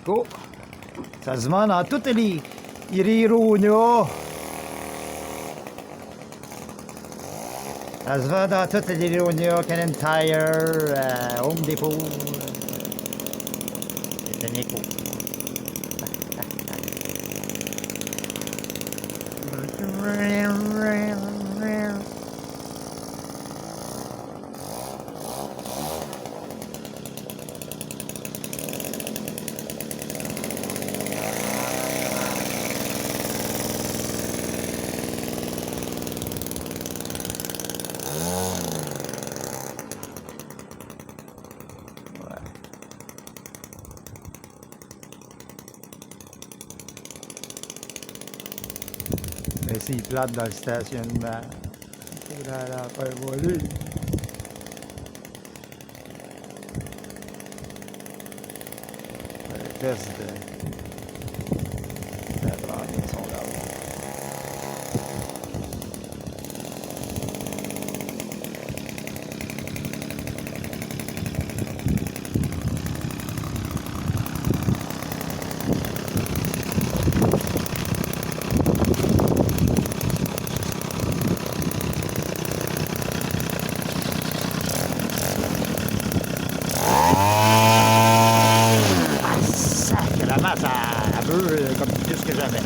HECO. Ça se vend dans toutes les Rona. Ça se vend dans toutes les Rona, Canadien-tire, Home-dépo. C'est un HECO. Mais s'il plate dans le stationnement, il faudra la faire voler. Un test de la transmission là-haut. Sacrément, ça veut comme plus que jamais.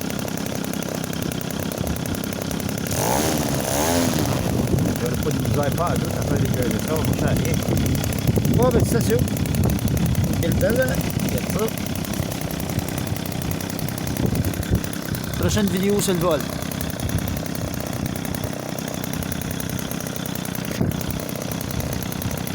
J'aurais pas de misère pas à deux, ça fait des gueules de ça, on va rien. Bon, ben, station. Quelle belle, hein? Regarde ça. Prochaine vidéo, c'est le vol.